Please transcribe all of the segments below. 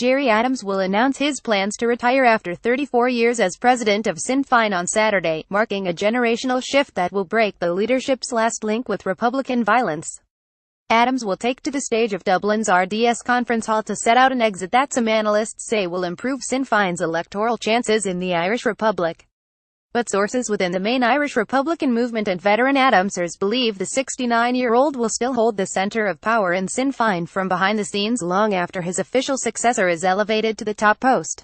Gerry Adams will announce his plans to retire after 34 years as president of Sinn Féin on Saturday, marking a generational shift that will break the leadership's last link with Republican violence. Adams will take to the stage of Dublin's RDS conference hall to set out an exit that some analysts say will improve Sinn Féin's electoral chances in the Irish Republic. But sources within the main Irish Republican movement and veteran Adamsers believe the 69-year-old will still hold the centre of power in Sinn Féin from behind the scenes long after his official successor is elevated to the top post.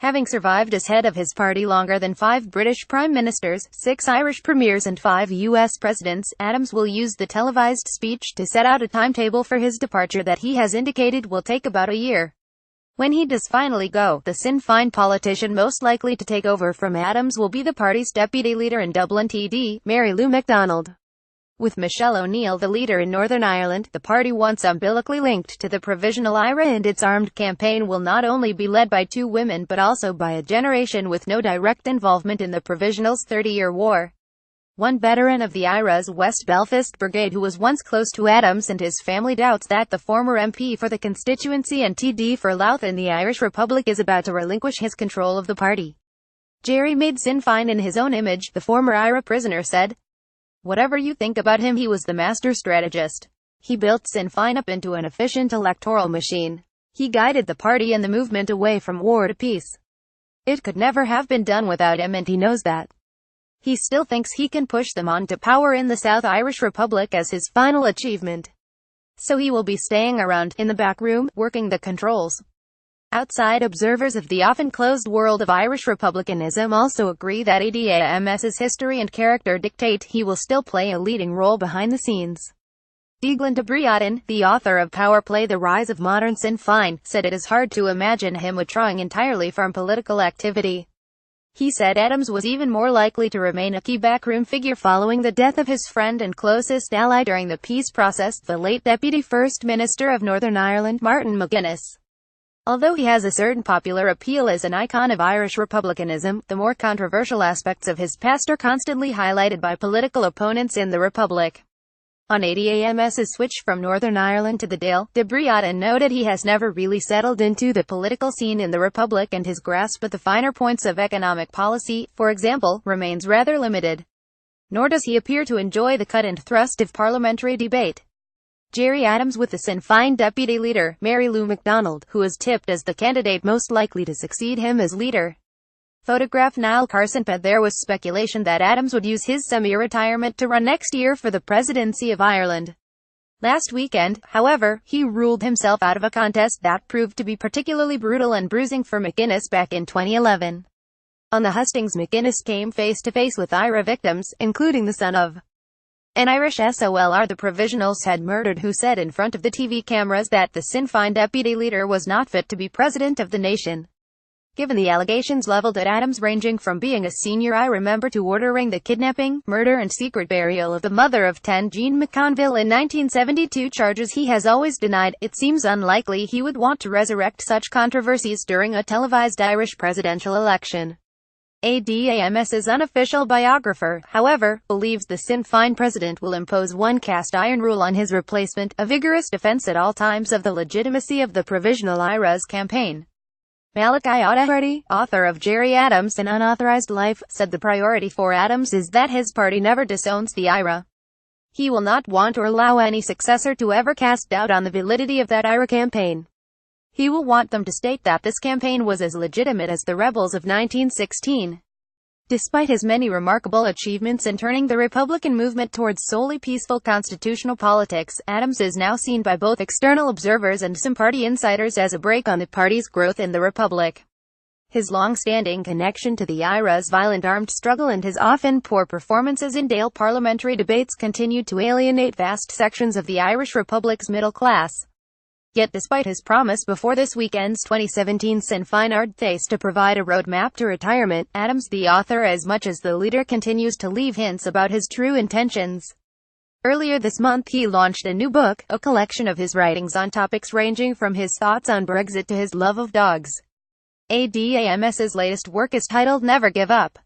Having survived as head of his party longer than 5 British prime ministers, 6 Irish premiers and 5 U.S. presidents, Adams will use the televised speech to set out a timetable for his departure that he has indicated will take about a year. When he does finally go, the Sinn Féin politician most likely to take over from Adams will be the party's deputy leader in Dublin TD, Mary Lou McDonald. With Michelle O'Neill the leader in Northern Ireland, the party once umbilically linked to the Provisional IRA, and its armed campaign will not only be led by 2 women but also by a generation with no direct involvement in the Provisional's 30-year war. One veteran of the IRA's West Belfast Brigade who was once close to Adams and his family doubts that the former MP for the constituency and TD for Louth in the Irish Republic is about to relinquish his control of the party. Gerry made Sinn Féin in his own image, the former IRA prisoner said. Whatever you think about him, he was the master strategist. He built Sinn Féin up into an efficient electoral machine. He guided the party and the movement away from war to peace. It could never have been done without him, and he knows that. He still thinks he can push them on to power in the South Irish Republic as his final achievement. So he will be staying around, in the back room, working the controls. Outside observers of the often closed world of Irish republicanism also agree that Adams's history and character dictate he will still play a leading role behind the scenes. Díglan de Briaden, the author of Power Play: The Rise of Modern Sinn Féin, said it is hard to imagine him withdrawing entirely from political activity. He said Adams was even more likely to remain a key backroom figure following the death of his friend and closest ally during the peace process, the late Deputy First Minister of Northern Ireland, Martin McGuinness. Although he has a certain popular appeal as an icon of Irish republicanism, the more controversial aspects of his past are constantly highlighted by political opponents in the Republic. On Adams's switch from Northern Ireland to the Dáil, de Briaden noted he has never really settled into the political scene in the Republic, and his grasp of the finer points of economic policy, for example, remains rather limited. Nor does he appear to enjoy the cut and thrust of parliamentary debate. Gerry Adams with the Sinn Féin deputy leader, Mary Lou McDonald, who is tipped as the candidate most likely to succeed him as leader. Photograph Niall Carson. There was speculation that Adams would use his semi-retirement to run next year for the presidency of Ireland. Last weekend, however, he ruled himself out of a contest that proved to be particularly brutal and bruising for McGuinness back in 2011. On the hustings, McGuinness came face-to-face with IRA victims, including the son of an Irish SOLR the Provisionals had murdered, who said in front of the TV cameras that the Sinn Féin deputy leader was not fit to be president of the nation. Given the allegations leveled at Adams ranging from being a senior IRA member to ordering the kidnapping, murder and secret burial of the mother of 10, Jean McConville, in 1972, charges he has always denied, it seems unlikely he would want to resurrect such controversies during a televised Irish presidential election. Adams's unofficial biographer, however, believes the Sinn Féin president will impose one cast-iron rule on his replacement, a vigorous defense at all times of the legitimacy of the Provisional IRA's campaign. Malachi O'Doherty, author of Gerry Adams: An Unauthorized Life, said the priority for Adams is that his party never disowns the IRA. He will not want or allow any successor to ever cast doubt on the validity of that IRA campaign. He will want them to state that this campaign was as legitimate as the rebels of 1916. Despite his many remarkable achievements in turning the Republican movement towards solely peaceful constitutional politics, Adams is now seen by both external observers and some party insiders as a brake on the party's growth in the Republic. His long-standing connection to the IRA's violent armed struggle and his often poor performances in Dáil parliamentary debates continued to alienate vast sections of the Irish Republic's middle class. Yet despite his promise before this weekend's 2017 Sinn Féin Ardthace to provide a roadmap to retirement, Adams, the author as much as the leader, continues to leave hints about his true intentions. Earlier this month he launched a new book, a collection of his writings on topics ranging from his thoughts on Brexit to his love of dogs. Adams's latest work is titled Never Give Up.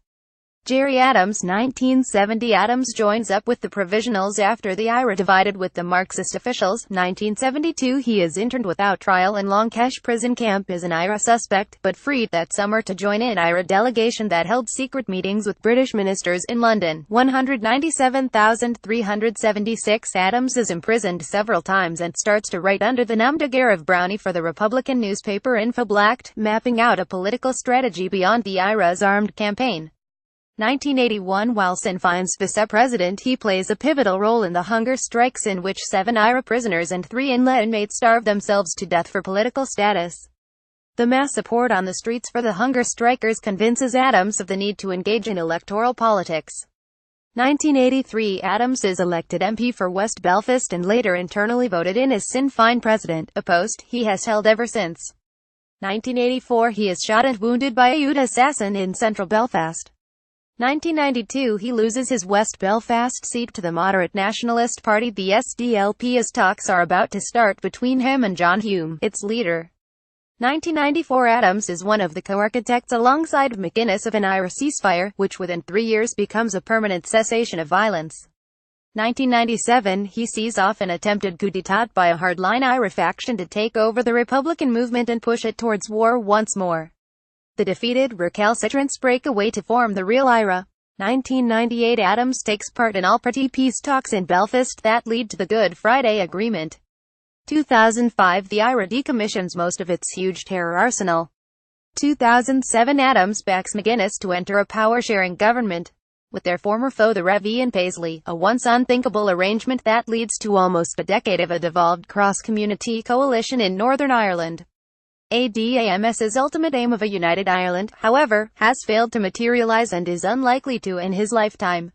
Gerry Adams 1970 Adams joins up with the Provisionals after the IRA divided with the Marxist officials. 1972 He is interned without trial in Longkesh prison camp as an IRA suspect, but freed that summer to join an IRA delegation that held secret meetings with British ministers in London. 197,376 Adams is imprisoned several times and starts to write under the nom de guerre of Brownie for the Republican newspaper Infoblact, mapping out a political strategy beyond the IRA's armed campaign. 1981 While Sinn Féin's vice-president, he plays a pivotal role in the hunger strikes in which 7 IRA prisoners and 3 INLA inmates starved themselves to death for political status. The mass support on the streets for the hunger strikers convinces Adams of the need to engage in electoral politics. 1983 Adams is elected MP for West Belfast and later internally voted in as Sinn Féin president, a post he has held ever since. 1984 He is shot and wounded by a youth assassin in central Belfast. 1992 He loses his West Belfast seat to the moderate Nationalist Party, the SDLP, as talks are about to start between him and John Hume, its leader. 1994 Adams is one of the co-architects alongside McGuinness of an IRA ceasefire, which within 3 years becomes a permanent cessation of violence. 1997 He sees off an attempted coup d'état by a hardline IRA faction to take over the Republican movement and push it towards war once more. The defeated recalcitrants break away to form the real IRA. 1998 Adams takes part in all-party peace talks in Belfast that lead to the Good Friday Agreement. 2005 The IRA decommissions most of its huge terror arsenal. 2007 Adams backs McGuinness to enter a power-sharing government with their former foe the Rev. Ian Paisley, a once unthinkable arrangement that leads to almost a decade of a devolved cross-community coalition in Northern Ireland. ADAMS's ultimate aim of a united Ireland, however, has failed to materialize and is unlikely to in his lifetime.